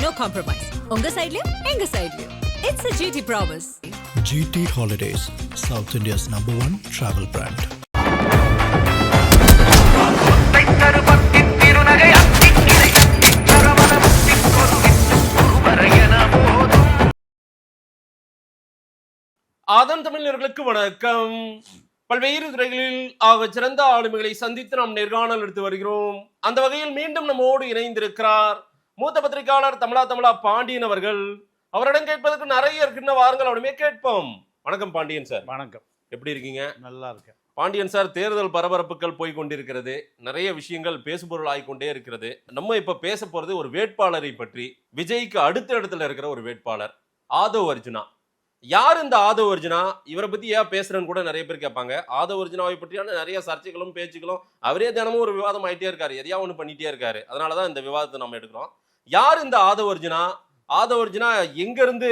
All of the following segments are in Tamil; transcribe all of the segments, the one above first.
no compromise. உங்க சைடுலயும் எங்க சைடுலயும். It's a GT promise. GT Holidays, South India's #1 travel brand. ஆதன் தமிழர்களுக்கு வணக்கம். பல்வேறு துறைகளில் ஆக சிறந்த ஆளுமைகளை சந்தித்து நாம் நேர்காணல் எடுத்து வருகிறோம். அந்த வகையில் மீண்டும் நம்மோடு இணைந்திருக்கிறார் மூத்த பத்திரிகையாளர் தமிழா பாண்டியன் அவர்கள். அவரிடம் கேட்பதற்கு நிறைய இருக்குன்னு வாருங்கள், அவருமே கேட்போம். வணக்கம் பாண்டியன் சார். வணக்கம். எப்படி இருக்கீங்க? நல்லா இருக்கேன் பாண்டியன் சார். தேர்தல் பரபரப்புகள் போய் கொண்டிருக்கிறது, நிறைய விஷயங்கள் பேசுபொருள் ஆகிக்கொண்டே இருக்கிறது. நம்ம இப்ப பேச போறது ஒரு வேட்பாளரை பற்றி. விஜய்க்கு அடுத்த இடத்துல இருக்கிற ஒரு வேட்பாளர் ஆதவ் அர்ஜுனா. யார் இந்த ஆதவ் அர்ஜுனா? இவரை பத்தி ஏன் பேசுறேன்னு கூட நிறைய பேர் கேட்பாங்க. ஆதவ் அர்ஜுனாவை பற்றியான நிறைய சர்ச்சைகளும் பேச்சுக்களும், அவரே தினமும் ஒரு விவாதம் ஆயிட்டே இருக்காரு, எதையா ஒண்ணு பண்ணிட்டே இருக்காரு. அதனாலதான் இந்த விவாதத்தை நம்ம எடுக்கிறோம். யார் இந்த ஆதவ் அர்ஜுனா? ஆதவ் அர்ஜுனா எங்க இருந்து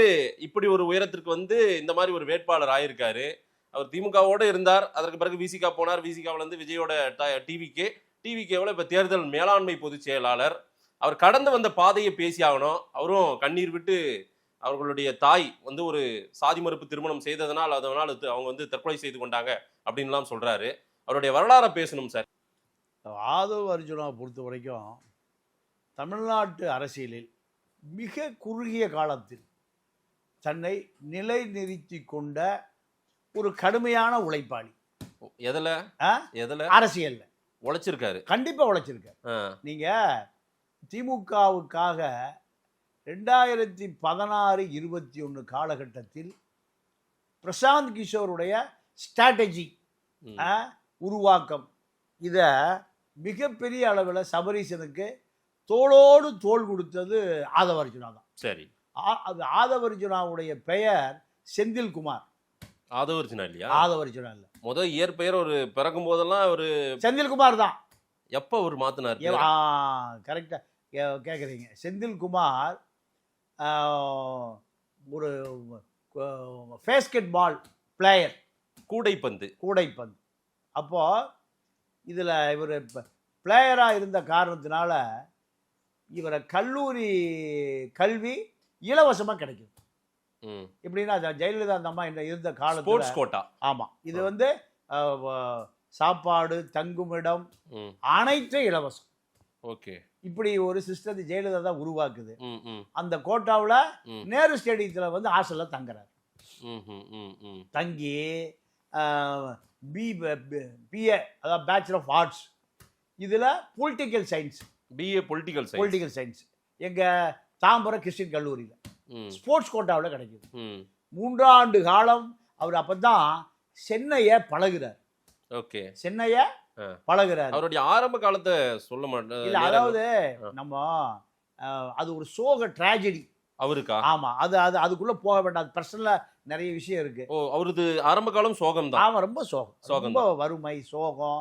இப்படி ஒரு உயரத்திற்கு வந்து இந்த மாதிரி ஒரு வேட்பாளர் ஆயிருக்காரு? அவர் திமுகவோட இருந்தார், அதற்கு பிறகு விசிகா போனார், விசிகாவில இருந்து விஜயோட டிவிகேவில் இப்ப தேர்தல் மேலாண்மை பொதுச் செயலாளர். அவர் கடந்து வந்த பாதையை பேசி ஆகணும். அவரும் கண்ணீர் விட்டு அவர்களுடைய தாய் வந்து ஒரு சாதி மறுப்பு திருமணம் செய்ததனால் அதனால் அவங்க வந்து தற்கொலை செய்து கொண்டாங்க அப்படின்லாம் சொல்றாரு. அவருடைய வரலாறை பேசணும் சார். ஆதவ் அர்ஜுனாவை பொறுத்த வரைக்கும் தமிழ்நாட்டு அரசியலில் மிக குறுகிய காலத்தில் தன்னை நிலைநிறுத்தி கொண்ட ஒரு கடுமையான உழைப்பாளி. எதுல அரசியல்ல உழைச்சிருக்காரு, கண்டிப்பா உழைச்சிருக்காரு. நீங்க திமுகவுக்காக 2016-21 காலகட்டத்தில் பிரசாந்த் கிஷோருடைய ஸ்ட்ராட்டஜி உருவாக்கம், இதை மிகப்பெரிய அளவில் சபரீசனுக்கு தோளோடு தோள் கொடுத்தது ஆதவ் அர்ஜுனா தான். சரி, அது ஆதவ் அர்ஜுனாவுடைய பெயர் செந்தில்குமார். ஆதவ் அர்ஜுனா இல்லையா? ஆதவ் அர்ஜுனா இல்ல, முதல் இயற்பெயர் ஒரு பிறக்கும் போதெல்லாம் ஒரு செந்தில்குமார் தான். எப்ப ஒரு மாத்தினார்? கரெக்டா கேக்குறீங்க. செந்தில்குமார் ஒரு பேஸ்கெட் பால் பிளேயர், கூடைப்பந்து. அப்போ இதுல இவர் பிளேயரா இருந்த காரணத்தினால இவரை கல்லூரி கல்வி இலவசமா கிடைக்கும். எப்படின்னா ஜெயலலிதா அந்த அம்மா இருந்த காலத்துல, ஆமா, இது வந்து சாப்பாடு, தங்குமிடம் அனைத்தும் இலவசம். ஓகே, இப்படி ஒரு சிஸ்டத்தை ஜெயலலிதா தான் உருவாக்குது. அந்த கோட்டாவில் நேரு ஸ்டேடியத்தில் வந்து ஹாஸ்டல்ல தங்குறாரு. தங்கி பிஏ, அதாவது பேச்சுலர் ஆஃப் ஆர்ட்ஸ், இதுல political science, BA political science எங்க தாம்பரம் கிறிஸ்டின் கல்லூரியில ஸ்போர்ட்ஸ் கோட்டாவில் கிடைக்குது. 3 ஆண்டு காலம் அவர் அப்பதான் சென்னையை பழகுறார். ஓகே, சென்னையை பழகுறாரு. அவருடைய ஆரம்ப காலத்தை சொல்ல மாட்டேன். இல்ல, அதாவது நம்ம அது ஒரு சோக டிராஜடி அவருக்கா? ஆமா, அது அதுக்குள்ள போக வேண்டாம், பர்சனலா நிறைய விஷயம் இருக்கு. ஓ, அவரது ஆரம்ப காலம் சோகம் தான். ஆமா, ரொம்ப சோகம், ரொம்ப வறுமை, சோகம்.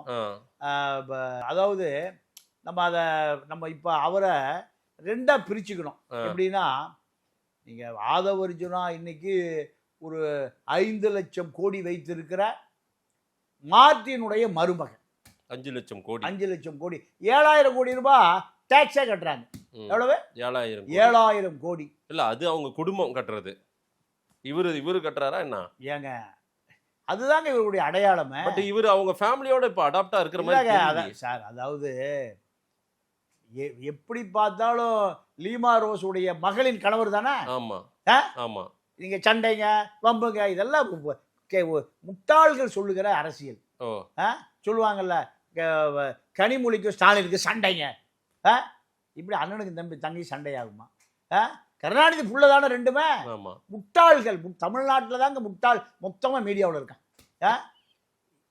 அதாவது நம்ம இப்ப அவரை 2ஆ பிரிச்சுக்கணும். எப்படின்னா, நீங்க ஆதவ் அர்ஜுனா இன்னைக்கு ஒரு 5 லட்சம் கோடி வைத்திருக்கிற மார்ட்டினுடைய மருமகன். 5 லட்சம் கோடி 7,000 கோடி ரூபாய் டாக்ஸே கட்டுறாங்க. எவ்வளவு? 7,000 கோடி. இல்ல, அது அவங்க குடும்பம் கட்டுறது. இவரு கட்டுறாரா என்ன? ஏங்க, அதுதாங்க இவருடைய அடையாளமே. பட் இவரு அவங்க ஃபேமிலியோட இப்ப அடாப்டா இருக்கிற மாதிரி சார். அதாவது எப்படி பார்த்தாலும் லீமா ரோஸ் உடைய மகளின் கணவர் தானே. ஆமா ஆமா. நீங்க சண்டைங்க, வம்புங்க, இதெல்லாம் முட்டாள்கள் சொல்லுகிற அரசியல். சொல்லுவாங்கல்ல, கனிமொழிக்கும் ஸ்டாலினுக்கு சண்டைங்க. இப்படி அண்ணனுக்கு தங்கி சண்டையாகுமா? கருணாநிதி புள்ளதான ரெண்டுமே. முட்டாள்கள் தமிழ்நாட்டில் தாங்க முட்டாள் மொத்தமா மீடியாவில் இருக்கான்.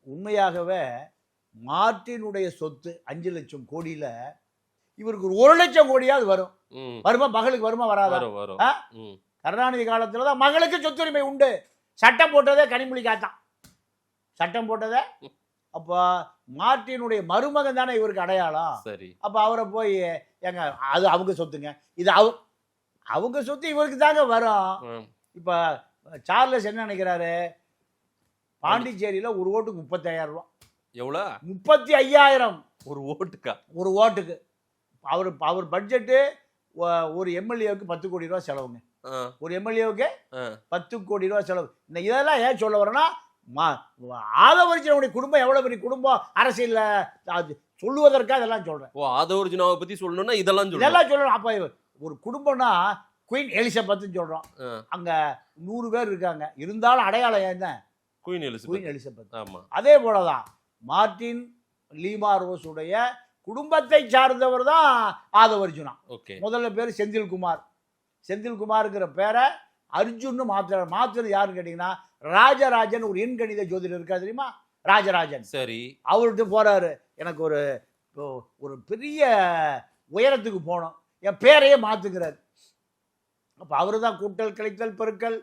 உண்மையாகவே மார்ட்டினுடைய சொத்து 5 லட்சம் கோடியில இவருக்கு ஒரு 1 லட்சம் கோடியாவது வருமா? மகளுக்கு வருமா? வராதா? கருணாநிதி காலத்துல தான் மகளுக்கு சொத்துரிமை உண்டு. சட்டம் போட்டதே கனிமொழிக்காத்தான். சட்டம் போட்டதே அப்ப மார்ட்டினுடைய மருமகன் தானே இவருக்கு அடையாளம். சரி, அப்ப அவரை போய் ஏங்க அது அவங்க சொத்துங்க, இது அவங்க சொத்து இவருக்கு தாங்க வரும். இப்ப சார்லஸ் என்ன நினைக்கிறாரு? பாண்டிச்சேரியில ஒரு ஓட்டுக்கு 35,000 ரூபாய். எவ்வளவு? 35,000 ஒரு ஓட்டுக்கா? ஒரு ஓட்டுக்கு. அவர் பட்ஜெட்டு ஒரு எம்எல்ஏவுக்கு 10 கோடி ரூபா செலவுங்க. ஆ, ஒரு எம்எல்ஏவுக்கு ஆ. 10 கோடி ரூபா செலவு. இந்த இதெல்லாம் ஏன் சொல்ல வரேன்னா, ஆதவர்ஜுனுடைய குடும்பம் எவ்வளவு பெரிய குடும்பம் அரசியல்ல அது சொல்லுவதற்காக இதெல்லாம் சொல்றேன். ஓ, ஆதவர்ஜுனாவை பத்தி சொல்லணும்னா இதெல்லாம் சொல்லணும். இதெல்லாம் சொல்லணும். அப்ப ஒரு குடும்பம்னா குயின் எலிசபெத்னு சொல்றோம். ஆ. அங்க 100 பேர் இருக்காங்க. இருந்தாலும் அடையாளம் என்ன? Queen Elizabeth. Queen Elizabeth. ஆமா. அதே போலதான் மார்ட்டின் லீமா ரோஸ் உடைய குடும்பத்தை சார்ந்தவர் தான் ஆதவர்ஜுனா. ஓகே. முதல்ல பேர் செந்தில்குமார். செந்தில்குமார்ங்கிற பேரை அர்ஜுன்னு மாத்துறது யாருன்னு கேட்டீங்கன்னா, ராஜராஜன் ஒரு எண்கணித ஜோதிடர் இருக்கா தெரியுமா? ராஜராஜன். சரி. அவர்கிட்ட போறாரு, எனக்கு ஒரு பெரிய உயரத்துக்கு போகணும், என் பேரையே மாத்துக்கிறார். அப்போ அவரு தான் கூட்டல் கழித்தல் பெருக்கல்,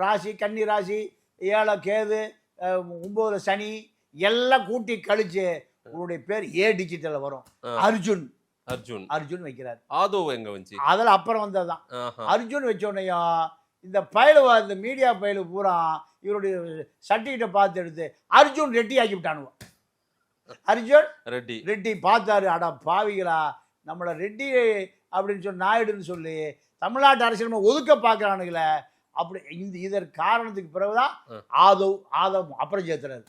ராசி கன்னி ராசி, 7 கேது, 9 சனி எல்லாம் கூட்டி கழிச்சு உங்களுடைய பேர் ஏ டிஜிட்டல்ல வரும். அர்ஜுன். அர்ஜுன். அர்ஜுன் வைக்கிறார். ஆதவ் எங்க வந்துச்சு? அதெல்லாம் அப்புறம் வந்ததுதான். அர்ஜுன் வச்ச உடனேயும் இந்த பயலுவா, இந்த மீடியா பயலு பூரா இவருடைய சர்டிஃபிகேட்டை பார்த்து எடுத்து அர்ஜுன் ரெட்டி ஆக்கி விட்டானுவா. அர்ஜுன் ரெட்டி. ரெட்டி பார்த்தாரு, அடா பாவிகளா, நம்மளை ரெட்டி அப்படின்னு சொல்லி நாயுடுன்னு சொல்லி தமிழ்நாட்டு அரசியல் ஒதுக்க பார்க்கறானுங்களே அப்படி. இதற்கு காரணத்துக்கு பிறகுதான் ஆதவ் அப்புறம் சேர்த்துறாரு.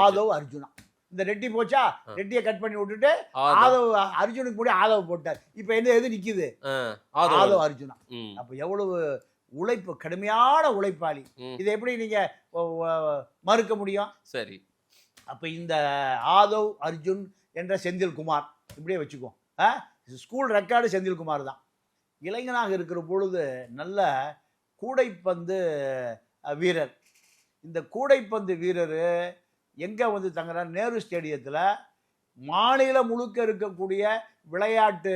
ஆதவ் அர்ஜுனா. இந்த ரெட்டி போச்சா, ரெட்டியை கட் பண்ணி விட்டுட்டு ஆதவ் அர்ஜுனுக்கு முன்னாடி ஆதவ் போட்டார். இப்ப எது நிக்குது? ஆதவ் அர்ஜுனா. அப்ப எவ்வளவு உழைப்பு, கடுமையான உழைப்பாளி. இதை எப்படி நீங்க மறுக்க முடியும்? சரி. அப்ப இந்த ஆதவ் அர்ஜுன் என்ற செந்தில்குமார் இப்படியே வச்சுக்கோ. ஸ்கூல் ரெக்கார்டு செந்தில்குமார் தான். இளைஞனாக இருக்கிற பொழுது நல்ல கூடைப்பந்து வீரர். இந்த கூடைப்பந்து வீரர் எங்கே வந்து தங்குறார்? நேரு ஸ்டேடியத்தில் மாநிலம் முழுக்க இருக்கக்கூடிய விளையாட்டு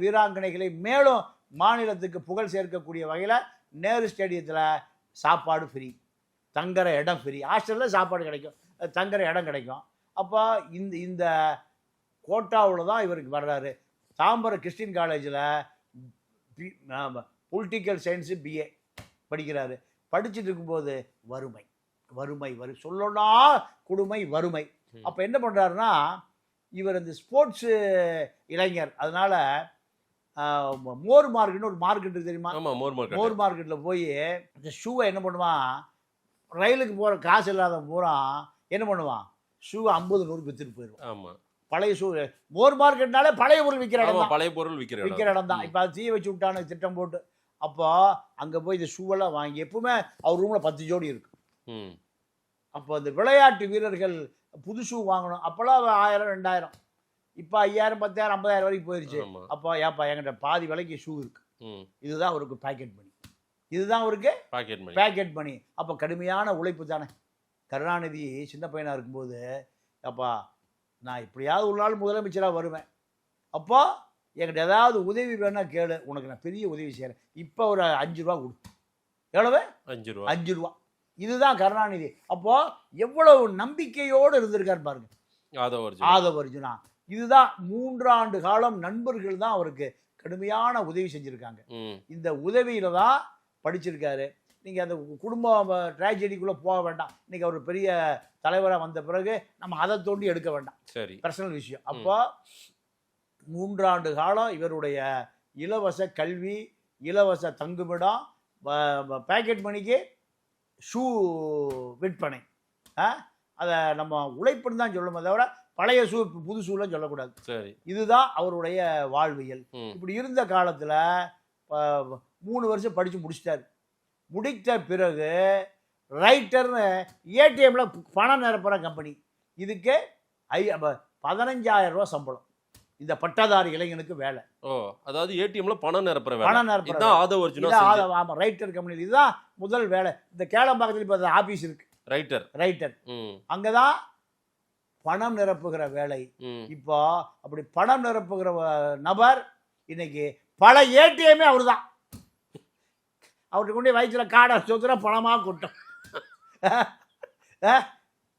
வீராங்கனைகளை மேலும் மாநிலத்துக்கு புகழ் சேர்க்கக்கூடிய வகையில் நேரு ஸ்டேடியத்தில் சாப்பாடு ஃப்ரீ, தங்குற இடம் ஃப்ரீ. ஹாஸ்டலில் சாப்பாடு கிடைக்கும், தங்குற இடம் கிடைக்கும். அப்போ இந்த கோட்டாவில் தான் இவருக்கு வர்றாரு. தாம்பரம் கிறிஸ்டின் காலேஜில் பொலிட்டிக்கல் சயின்ஸு BA படிக்கிறாரு. படிச்சுட்டு இருக்கும்போது வறுமை சொல்லணும்னா கொடுமை, வறுமை. அப்போ என்ன பண்ணுறாருன்னா, இவர் இந்த ஸ்போர்ட்ஸு இளைஞர். அதனால மோர் மார்க்கெட்னு ஒரு மார்க்கெட் தெரியுமா? மோர் மார்க்கெட்டில் போய் இந்த ஷூவை என்ன பண்ணுவான், ரயிலுக்கு போகிற காசு இல்லாத பூரா என்ன பண்ணுவான், ஷூவை 50-100 வித்துட்டு போயிடுவான். ஆமாம். பழைய ஷூ. மோர் மார்க்கெட்னாலே பழைய பொருள் விற்கிற இடம் தான். பழைய பொருள் விற்கிற இடம் தான். இப்போ அது தீ வச்சு விட்டானு திட்டம் போட்டு. அப்போ அங்கே போய் இந்த ஷூவெல்லாம் வாங்கி, எப்பவுமே அவர் ரூமில் 10 ஜோடி இருக்கு. அப்போ இந்த விளையாட்டு வீரர்கள் புது ஷூ வாங்கணும். அப்போல்லாம் 1000-2000, இப்போ 5000, 10,000, 50,000 வரைக்கும் போயிடுச்சு. அப்போ ஏப்பா என்கிட்ட பாதி விலைக்கு ஷூ இருக்கு, இதுதான் அவருக்கு பாக்கெட் மணி, இதுதான் அவருக்கு பாக்கெட் மணி. அப்போ கடுமையான உழைப்பு தானே. கருணாநிதி சின்ன பையனாக இருக்கும்போது, அப்பா நான் இப்படியாவது ஒரு நாள் முதலமைச்சராக வருவேன், அப்போ என்கிட்ட ஏதாவது உதவி வேணா கேளு, உனக்கு நான் பெரிய உதவி செய்கிறேன், இப்போ ஒரு 5 ரூபா கொடு. எவ்வளவு? 5 ரூபா. இதுதான் கருணாநிதி. அப்போ எவ்வளவு நம்பிக்கையோடு இருந்திருக்காரு பாருங்க ஆதவ் அர்ஜுனா. இதுதான் 3 ஆண்டு காலம் நண்பர்கள் தான் அவருக்கு கடுமையான உதவி செஞ்சிருக்காங்க. இந்த உதவியில தான் படிச்சிருக்காரு. நீங்க அந்த குடும்ப ட்ராஜடிக்குள்ள போக வேண்டாம். இன்னைக்கு அவர் பெரிய தலைவராக வந்த பிறகு நம்ம அதை தோண்டி எடுக்க வேண்டாம், சரி, பர்சனல் விஷயம். அப்போ 3 ஆண்டு காலம் இவருடைய இலவச கல்வி, இலவச தங்குமிடம், பேக்கெட் மணிக்கு ஷூ விற்பனை, அதை நம்ம உழைப்புன்னு தான் சொல்லணுமே தவிர பழைய ஷூ புது ஷூலாம் சொல்லக்கூடாது. சரி, இதுதான் அவருடைய வாழ்வியல். இப்படி இருந்த காலத்தில் 3 வருஷம் படித்து முடிச்சிட்டாரு. முடித்த பிறகு ரைட்டர்னு ஏடிஎம்ல பணம் நிரப்புற கம்பெனி, இதுக்கு 15,000 ரூபா சம்பளம். இந்த பட்டதாரி இளைஞனுக்கு வேலை. ஓ, அதாவது ஏடிஎம்ல பணம் நிரப்புற வேலை. பணம் நிரப்புற இதான் ஆதவ் அர்ஜுனா. ஆமா, ரைட்டர் கம்பெனி. இதுதான் முதல் வேலை. இந்த கேளம்பாக்கத்தில் இப்போ ஆபீஸ் இருக்கு, ரைட்டர். அங்கதான் பணம் நிரப்புகிற வேலை. இப்போ அப்படி பணம் நிரப்புகிற நபர் இன்னைக்கு பல ஏடிஎம்மே அவரு தான். அவருக்கு கொண்டு வயிற்றுல காடை சொத்துனா பணமா கொட்டும்.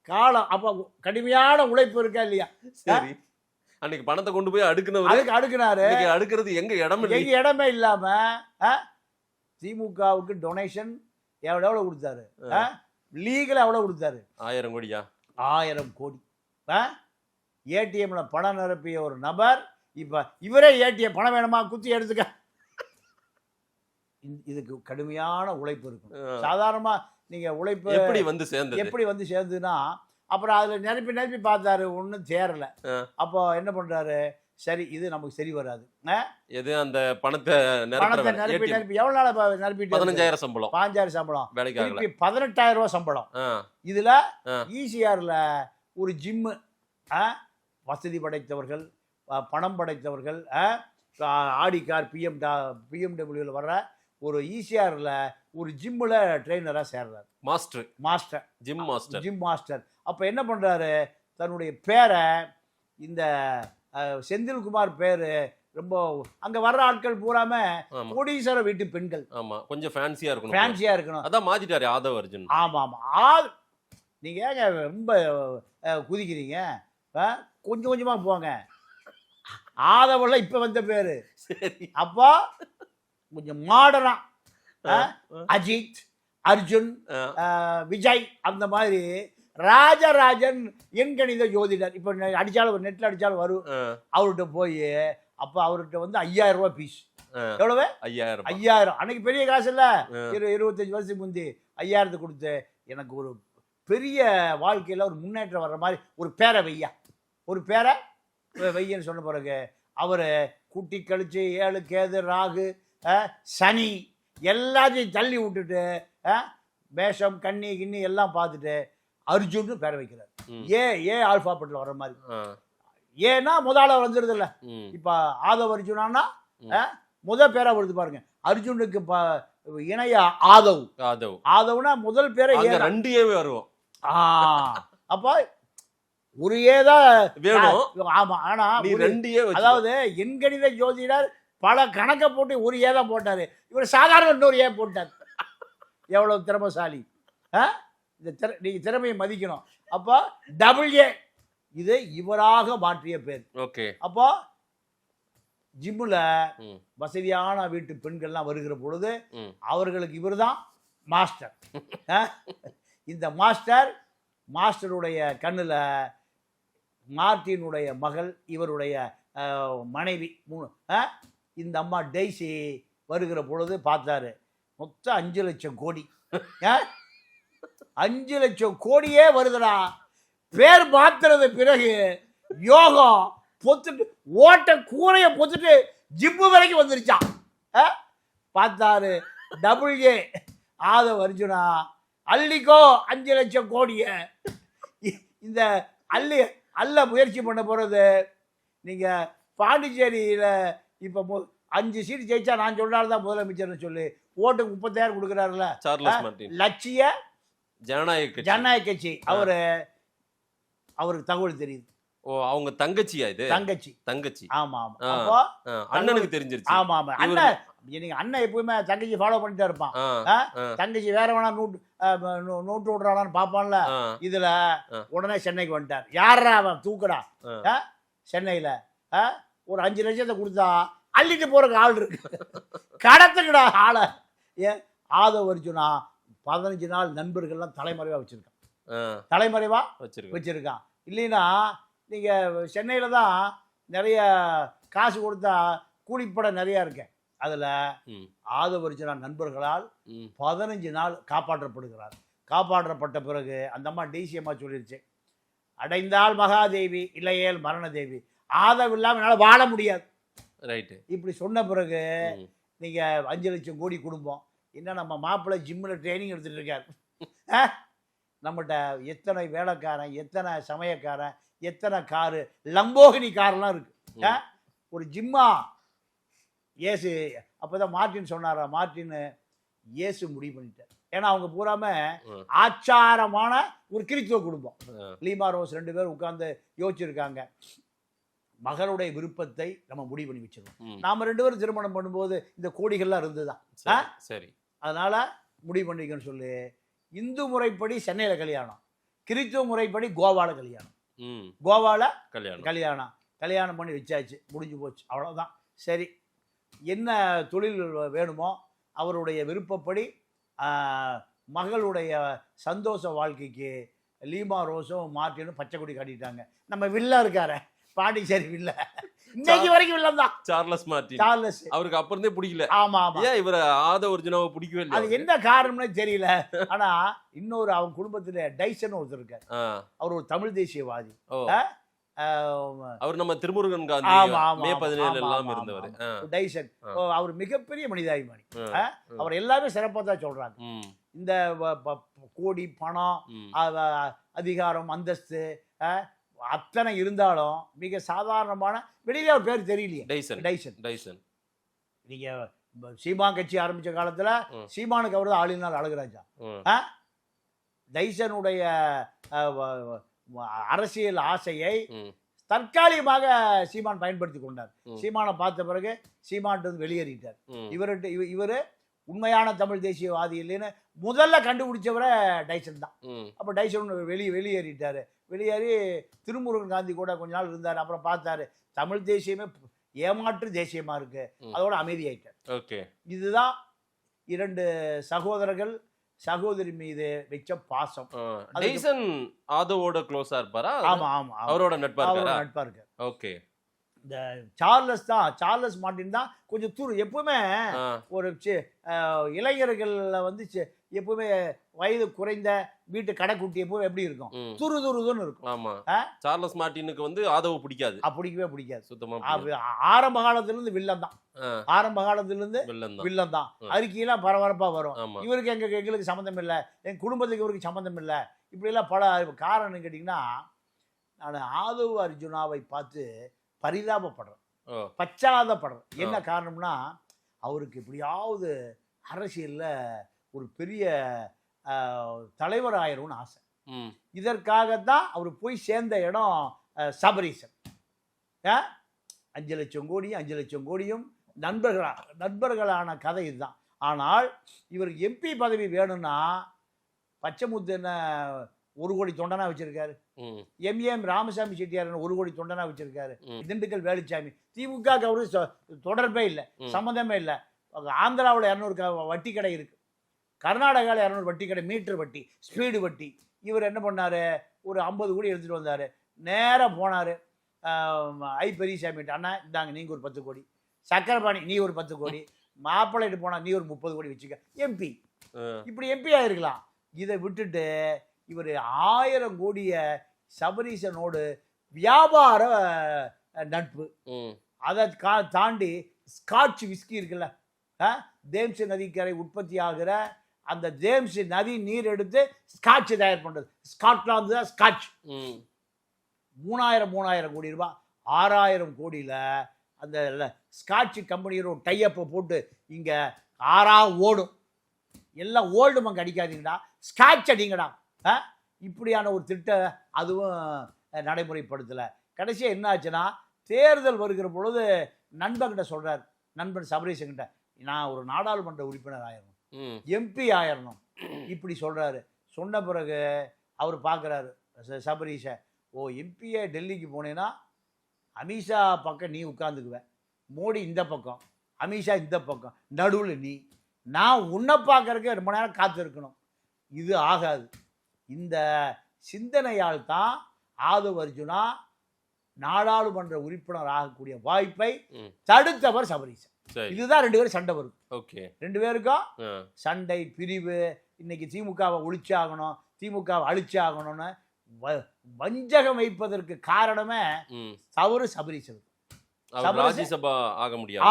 காலம் அப்போ கடுமையான உழைப்பு இருக்கா இல்லையா? சரி, அன்னைக்கு பணத்தை கொண்டு போய் அடுக்குனாரு. அடுக்கிறது எங்க இடமே இல்லாம திமுகவுக்கு டொனேஷன் எவ்வளவு கொடுத்தாரு, லீகலா எவ்வளவு கொடுத்தாரு? 1000 கோடியா? 1000 கோடி. ஏடிஎம்ல பணம் நிரப்பிய ஒரு நபர் இப்போ இவரே ஏடிஎம் பணம் வேணுமா குத்தி எடுத்துக்க. இதுக்கு கடுமையான உழைப்பு இருக்கும். சாதாரணமாக நீங்கள் உழைப்பு எப்படி வந்து சேர்ந்துன்னா அப்புறம் அதில் நிரப்பி பார்த்தாரு, ஒன்றும் சேரலை. அப்போ என்ன பண்ணுறாரு, சரி இது நமக்கு சரி வராது, எது அந்த பணத்தை நிரப்பி எவ்வளோ நாள் நிரப்பிட்டு 15,000 சம்பளம் 15,000 சம்பளம் வேலைக்கு 18,000 ரூபா சம்பளம். இதில் ஈசிஆரில் ஒரு ஜிம்மு, வசதி படைத்தவர்கள், பணம் படைத்தவர்கள், ஆடி கார் பிஎம்டபிள்யூவில் வர்ற ஒரு ஈசிஆரில் ஒரு ஜிம்மில் ட்ரெயினராக சேர்றாரு. Master gym master. அப்போ என்ன பண்ணுறாரு, தன்னுடைய பேரை இந்த செந்தில்குமார் பேர் ரொம்ப அங்கே வர்ற ஆட்கள் பூராம கோடீஸ்வர வீட்டு பெண்கள். ஆமாம், கொஞ்சம் ஃபேன்சியாக இருக்கணும். அதான் மாற்றிட்டாரு ஆதவ் அர்ஜுன். ஆமாம் நீங்கள் ஏங்க ரொம்ப குதிக்கிறீங்க, கொஞ்சம் கொஞ்சமாக போங்க. ஆதவெல்லாம் இப்போ வந்த பேர். சரி, அப்போ கொஞ்சம் மாடர்னா அஜித், அர்ஜுன், விஜய் அந்த மாதிரி ராஜராஜன் எண்கணித ஜோதிடர். இப்போ அடித்தாலும் நெட்டில் அடித்தாலும் வரும். அவர்கிட்ட போய் அப்போ அவர்கிட்ட வந்து 5,000 ரூபா ஃபீஸ். எவ்வளவு? 5,000. அன்னைக்கு பெரிய காசு இல்லை, 25 வருஷத்துக்கு முந்தி 5,000 கொடுத்து எனக்கு ஒரு பெரிய வாழ்க்கையில் ஒரு முன்னேற்றம் வர்ற மாதிரி ஒரு பேரை வையன்னு சொன்ன பிறகு அவர் கூட்டி கழிச்சு 7 கேது ராகு சனி எல்லாத்தையும் தள்ளி விட்டுட்டு மேஷம் கன்னி கிண்ணி எல்லாம் பார்த்துட்டு அர்ஜுன்னு பேரை வைக்கிறார். ஏ ஆல்பாபெட்டில் வர்ற மாதிரி. ஏன்னா முதல்ல வந்துடுது இல்லை. இப்போ ஆதவ் அர்ஜுனானா பேரா வருது பாருங்க. அர்ஜுனுக்கு இணையா ஆதவ்னா முதல் பேரை 2 வருவோம். அப்போ ஒரு ஏதான் வேணும். ஆமா, ஆனா 2 அதாவது எண்கணித ஜோதிடர் பல கணக்கை போட்டு ஒரு ஏதான் போட்டாரு, இவர் சாதாரண இன்னொரு ஏ போட்டார். எவ்வளவு திறமைசாலி! நீங்க திறமையை மதிக்கணும். அப்போ AA இது இவராக மாற்றிய பேர். ஓகே. அப்போ ஜிம்முல வசதியான வீட்டு பெண்கள்லாம் வருகிற பொழுது அவர்களுக்கு இவர் தான் மாஸ்டர். இந்த மாஸ்டருடைய கண்ணில் மார்ட்டினுடைய மகள், இவருடைய மனைவி, இந்த அம்மா டெய்ஸி வருகிற பொழுது பார்த்தாரு. மொத்தம் 5 லட்சம் கோடி. 5 லட்சம் கோடியே வருதுடா. பேர் மாத்துறது பிறகு யோகம் பொத்துட்டு ஓட்ட கூரையை பொத்துட்டு ஜிப்பு வரைக்கும் வந்துருச்சான். பார்த்தாரு AA ஆதவ் அர்ஜுனா, அள்ளிக்கோ 5 லட்சம் கோடிய. இந்த அல்ல முயற்சி பண்ண போகிறது. நீங்கள் பாண்டிச்சேரியில் இப்போ 5 சீட் ஜெயிச்சா நான் சொல்றாருதான் முதலமைச்சர்னு சொல்லி ஓட்டுக்கு 30,000 கொடுக்குறாருல லட்சிய ஜனநாயக கட்சி. அவருக்கு தகவல் தெரியுது. அவங்க தங்கச்சியா? இது தங்கச்சி. ஆமா ஆமா. அப்போ அண்ணனுக்கு தெரிஞ்சிருச்சு. ஆமா ஆமா. அண்ணன் நீங்க அண்ணன் எப்பவுமே தங்கச்சி ஃபாலோ பண்ணிட்டே இருப்பான். தங்கச்சி வேற வேணா நோட்டு விடுறானான்னு பாப்பான்ல. இதுல உடனே சென்னைக்கு வந்துட்டார். யாரா அவன் தூக்குடா சென்னையில ஒரு 5 லட்சத்தை கொடுத்தா அள்ளிட்டு போறதுக்கு ஆள் இருக்கு, கடத்துக்கடா ஆளை. ஏன் ஆதவ் அர்ஜுனா 15 நாள் நண்பர்கள்லாம் தலைமறைவா வச்சிருக்கான். இல்லைன்னா நீங்க சென்னையில தான் நிறைய காசு கொடுத்தா கூலிப்படம் நிறைய இருக்கு. அதுல ஆதவ் அர்ஜுனா நண்பர்களால் 15 நாள் காப்பாற்றப்படுகிறார். காப்பாற்றப்பட்ட பிறகு அந்த அம்மா டிசி அம்மா சொல்லிருச்சு, அடைந்தால் மகாதேவி இல்லையேல் மரணதேவி, ஆதவ் இல்லாம என்னால் வாழ முடியாது. ரைட்டு. இப்படி சொன்ன பிறகு நீங்க 5 லட்சம் கோடி குடும்பம் என்ன, நம்ம மாப்பிள்ளை ஜிம்மில் ட்ரைனிங் எடுத்துட்டு இருக்காரு. நம்மகிட்ட எத்தனை வேலைக்காரன், எத்தனை சமயக்காரன், எத்தனை காரு, லம்போகினி காரெல்லாம் இருக்கு. ஒரு ஜிம்மா ஏசு அப்போதான் மார்ட்டின் சொன்னாரா, மார்ட்டின் ஏசு முடிவு பண்ணிட்டார். ஏன்னா அவங்க பூராம ஆச்சாரமான ஒரு கிறிஸ்துவ குடும்பம். லீமா ரோஸ் 2 பேரும் உட்கார்ந்து யோசிச்சிருக்காங்க, மகளுடைய விருப்பத்தை நம்ம முடிவு பண்ணி வச்சிருக்கோம். நாம 2 பேரும் திருமணம் பண்ணும்போது இந்த கோடிகள்லாம் இருந்துதான். சரி, அதனால முடிவு பண்ணிக்கன்னு சொல்லி இந்து முறைப்படி சென்னையில கல்யாணம், கிறிஸ்துவ முறைப்படி கோவால கல்யாணம். கோவால கல்யாணம் பண்ணி வச்சாச்சு, முடிஞ்சு போச்சு, அவ்வளவுதான். சரி, என்ன தொழில் வேணுமோ அவருடைய விருப்பப்படி மகளுடைய சந்தோஷ வாழ்க்கைக்கு லீமா ரோஸும் மார்ட்டினும் பச்சை கொடி காட்டிட்டாங்க. நம்ம வில்லா இருக்கார பாண்டிச்சேரி வில்ல, இன்னைக்கு வரைக்கும் வில்லன் தான் சார்லஸ் மார்டின். சார்லஸ். அவருக்கு அப்புறம் இருந்தே பிடிக்கல. ஆமா ஆமா. ஏன் இவர ஆதவ அர்ஜுனாவை பிடிக்கவே இல்ல? அது என்ன காரணம்னே தெரியல. ஆனா இன்னொரு அவங்க குடும்பத்துல டைசன் ஒருத்தர் இருக்காரு. அவர் ஒரு தமிழ் தேசியவாதி. அவர் நம்ம திருமுருகன் காந்தி மே 17 எல்லாம் இருந்தவர். டைசன் அவர் மிகப்பெரிய மனிதாபிமானி. அவர் எல்லாமே சிறப்பா தான் சொல்றாங்க. இந்த கோடி பணம் அதிகாரம் அந்தஸ்து அத்தனை இருந்தாலும் மிக சாதாரணமான வெளியில அவர் பேர் தெரியலையே. டைசன். நீங்க சீமான் கட்சி ஆரம்பிச்ச காலத்துல சீமானுக்கு அவர் தான் ஆளினால் அழகுராஜா. டைசனுடைய அரசியல் ஆசையை தற்காலிகமாக சீமான் பயன்படுத்தி கொண்டார். சீமானை பார்த்த பிறகு சீமான் வெளியேறிட்டார். இவரு உண்மையான தமிழ் தேசியவாதி இல்லைன்னு முதல்ல கண்டுபிடிச்சவரை டைசன் தான். அப்ப டைசன் வெளியேறிட்டாரு. வெளியேறி திருமுருகன் காந்தி கூட கொஞ்ச நாள் இருந்தார். அப்புறம் பார்த்தாரு தமிழ் தேசியமே ஏமாற்று தேசியமா இருக்கு, அதோட அமைதியாயிட்டார். இதுதான் இரண்டு சகோதரர்கள் சகோதரி மீது வச்ச பாசம். டைசன் ஆதவோட க்ளோஸா இருப்பாரா? ஆமா ஆமா, அவரோட நட்பா இருக்காரு. ஓகே. இந்த சார்லஸ் மார்டின் தான் கொஞ்சம் எப்பவுமே ஒரு இளைஞர்கள்ல வந்து எப்பவுமே வயது குறைந்த வீட்டு கடைக்குட்டி எப்பவும் எப்படி இருக்கும், துருதுன்னு இருக்கும். ஆமா. சார்லஸ் மார்டினுக்கு வந்து ஆதவ பிடிக்காது, பிடிக்கவே பிடிக்காது சுத்தமா. ஆரம்ப காலத்துல இருந்து வில்லன் தான். ஆரம்ப காலத்துல இருந்து வில்லன் தான். அறிக்கையெல்லாம் பரபரப்பா வரும். இவருக்கு எங்களுக்கு சம்மந்தம் இல்லை, எங்க குடும்பத்துக்கு இவருக்கு சம்மந்தம் இல்லை, இப்படி எல்லாம் பல காரணம் கேட்டீங்கன்னா, நான் ஆதவ அர்ஜுனாவை பார்த்து பரிதாபப்படுறேன், பச்சாதப்படுறேன். என்ன காரணம்னா, அவருக்கு எப்படியாவது அரசியல்ல ஒரு பெரிய தலைவர் ஆயிரம்னு ஆசை. இதற்காகத்தான் அவர் போய் சேர்ந்த இடம் சபரீசன். 5 லட்சம் கோடியும் நண்பர்களான கதை இதுதான். ஆனால் இவருக்கு எம்பி பதவி வேணும்னா பச்சைமுத்து என்ன 1 கோடி தொண்டனா வச்சிருக்காரு, எம் ராமசாமி செட்டியார் 1 கோடி தொண்டனா வச்சிருக்காரு, திண்டுக்கல் வேலுச்சாமி. திமுக அவரு தொடர்பே இல்லை, சம்மந்தமே இல்லை. ஆந்திராவில் 200 வட்டி கடை இருக்கு, கர்நாடகாவில் 200 வட்டி கடை, மீட்டர் வட்டி, ஸ்பீடு வட்டி. இவர் என்ன பண்ணாரு, ஒரு 50 கோடி எடுத்துட்டு வந்தாரு. நேராக போனாரு பெரியசாமி, அண்ணா இந்தாங்க நீங்க ஒரு 10 கோடி, சக்கரபாணி நீ ஒரு 10 கோடி, மாப்பிள்ளைட்டு போனா நீ ஒரு 30 கோடி வச்சுக்க, எம்பி. இப்படி எம்பி ஆயிருக்கலாம். இதை விட்டுட்டு இவர் 1000 கோடிய சபரீசனோடு வியாபார நட்பு. அதை தாண்டி ஸ்காட்ச் விஸ்கி இருக்குல்ல, தேம்ஸ் நதிக்கரை உற்பத்தி ஆகிற அந்த தேம்ஸ் நதி நீர் எடுத்து ஸ்காட்ச் தயார் பண்றது ஸ்காட்லாந்து தான் ஸ்காட்ச். 3000 கோடி ரூபாய், 6000 கோடியில அந்த ஸ்காட்ச் கம்பெனியோட டைப்பை போட்டு இங்க 6 ஓடும். எல்லாம் ஓல்டு மங்க அடிக்காதீங்கடா, ஸ்காட்ச் அடிங்கடா. இப்படியான ஒரு திட்டம் அதுவும் நடைமுறைப்படுத்தலை. கடைசியாக என்ன ஆச்சுன்னா, தேர்தல் வருகிற பொழுது நண்பன்கிட்ட சொல்றாரு, நண்பன் சபரீசன்கிட்ட, நான் ஒரு நாடாளுமன்ற உறுப்பினர் ஆயிரணும், எம்பி ஆயிரணும், இப்படி சொல்றாரு. சொன்ன பிறகு அவர் பார்க்குறாரு சபரீஷ, எம்பியை டெல்லிக்கு போனேன்னா அமித்ஷா பக்கம் நீ உட்காந்துக்குவேன், மோடி இந்த பக்கம், அமித்ஷா இந்த பக்கம், நடுவில் நீ, நான் உன்னை பார்க்கறதுக்கு ரொம்ப நேரம் காத்து இருக்கணும். இது ஆகாது. இந்த சிந்தனையால் தான் ஆதவ அர்ஜுனா நாடாளுமன்ற உறுப்பினர் ஆகக்கூடிய வாய்ப்பை தடுத்தவர் சபரீசன். இதுதான் 2 பேரும் சண்டை வரும். 2 பேருக்கும் சண்டை, பிரிவு. இன்னைக்கு திமுகவை ஒழிச்சாகணும், திமுகவை அழிச்சாகணும்னு வஞ்சகம் வைப்பதற்கு காரணமே தவறு சபரீசன். ராஜ்யசபா ஆக முடியாது,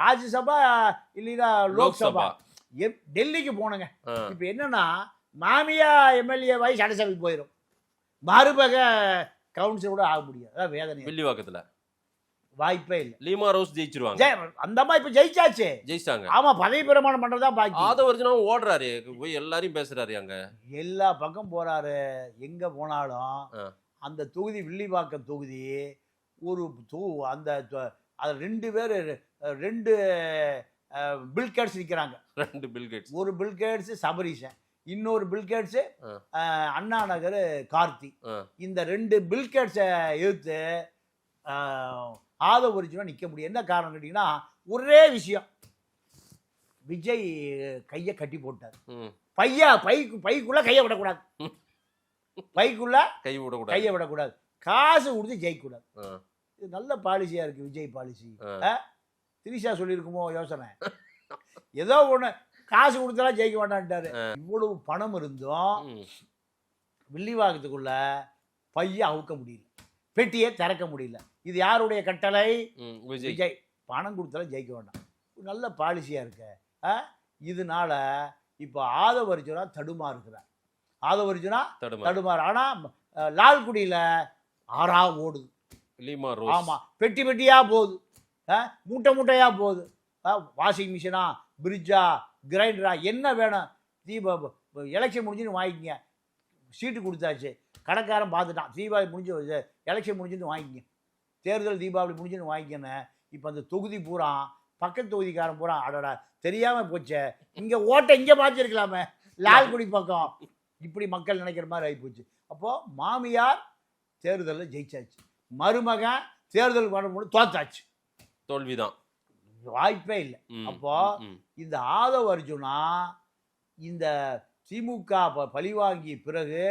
ராஜ்யசபா இல்லைன்னா லோக்சபா. டெல்லிக்கு போனுங்க. இப்ப என்னன்னா, மாமியா எம்எல்ஏ வாய் சட்டசபைக்கு போயிடும், மறுபக கவுன்சிலர் கூட ஆக முடியாது. அதான் வேதனை. வில்லிவாக்கத்துல வாய்ப்பே இல்லை. லீமா ரோஸ் ஜெயிச்சிருவாங்க. அந்த அம்மா இப்ப ஜெயிச்சாங்க. ஆமா, பதவி பிரமாணம் பண்றதா பாக்கி. ஆதவ அர்ஜுனாவும் ஓடுறாரு, போய் எல்லாரையும் பேசுறாரு, அங்க எல்லா பக்கம் போறாரு. எங்க போனாலும் அந்த தொகுதி, வில்லிவாக்கம் தொகுதி, ஒரு அந்த 2 பேர் 2 பில்கேட்ஸ் நிற்கிறாங்க. 2 பில்கேட்ஸ். ஒரு பில்கேட்ஸ் சபரீசன், இன்னொரு பில்கேட்ஸ் அண்ணா நகர் கார்த்தி. இந்த 2 பில்கேட்ஸை எதிர்த்து ஆதவ அர்ஜுனா நிற்க முடியும். என்ன காரணம் கேட்டீங்கன்னா, ஒரே விஷயம், விஜய் கையை கட்டி போட்டார். பைக்குள்ள கையை விடக்கூடாது, பைக்குள்ள கையை விடக்கூடாது, காசு கொடுத்து ஜெயிக்கக்கூடாது. இது நல்ல பாலிசியா இருக்கு விஜய் பாலிசி. திரிஷா சொல்லியிருக்குமோ யோசனை. ஏதோ ஒண்ணு காசு கொடுத்தாலும் ஜெயிக்க மாட்டான்ட்டாரு. இவ்வளவு பணம் இருந்தும் வில்லிவாக்கத்துக்குள்ள பைய அவுக்க முடியல, பெட்டியை திறக்க முடியல. இது யாருடைய கட்டளை? விஜய். பணம் கொடுத்தாலும் ஜெயிக்க வேண்டாம். நல்ல பாலிசியா இருக்கு. இதனால இப்போ ஆதவ அர்ஜுனா தடுமாறுகிறார். ஆதவ அர்ஜுனா தடுமாறு. ஆனா லால்குடியில ஆறா ஓடுது. ஆமா, பெட்டி பெட்டியா போகுது, மூட்டை மூட்டையா போகுது. வாஷிங் மிஷினா, பிரிட்ஜா, கிரைண்டரா, என்ன வேணும்? எலெக்ஷன் முடிஞ்சுன்னு வாங்கிக்கங்க. சீட்டு கொடுத்தாச்சு, கடைக்காரன் பார்த்துட்டான். தீபாவளி முடிஞ்சு, எலெக்ஷன் முடிஞ்சுன்னு வாங்கிக்கங்க. தேர்தல் தீபாவளி முடிஞ்சுன்னு வாங்கிக்கன்னு. இப்போ அந்த தொகுதி பூரா பக்கத்து தொகுதிக்காரன் பூரா அடடா தெரியாமல் போச்சே, இங்கே ஓட்டை இங்கே பார்த்துருக்கலாமே லால்குடி பக்கம், இப்படி மக்கள் நினைக்கிற மாதிரி ஆகிப்போச்சு. அப்போது மாமியார் தேர்தலில் ஜெயிச்சாச்சு, மருமகன் தேர்தல் பண்ணும்போது தோத்தாச்சு, தோல்விதான், வாய்ப்பே இல்லை. அப்போ இந்த ஆதவ அர்ஜுனா இந்த திமுக பழிவாங்கிய பிறகு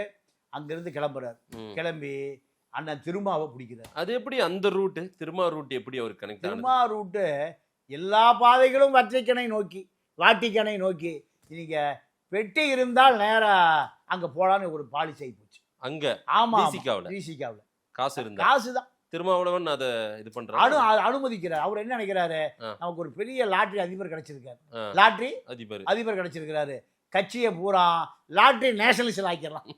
அங்கிருந்து கிளம்புறாரு. கிளம்பி அண்ணன் திருமாவை பிடிக்கிறார். அது எப்படி அந்த ரூட்டு, திருமா ரூட் எப்படி அவர் கனெக்ட்? திருமா ரூட்டு எல்லா பாதைகளும் வற்றைக்கணை நோக்கி, வாட்டிக்கணை நோக்கி. நீங்க பெட்டி இருந்தால் நேரா அங்க போலான்னு ஒரு பாலிசி ஆகி போச்சு அங்க. ஆமா, விசிகாவில் காசு இருந்தா, காசுதான் திருமாவளவன் அதை இது பண்றாரு, அனுமதிக்கிறார். அவர் என்ன நினைக்கிறாரு, நமக்கு ஒரு பெரிய லாட்டரி அதிபர் கிடைச்சிருக்காரு, லாட்டரி அதிபர் கிடைச்சிருக்கிறாரு, கட்சியை பூரா லாட்டரி நேஷனலிஸ்ட் ஆக்கிடலாம்,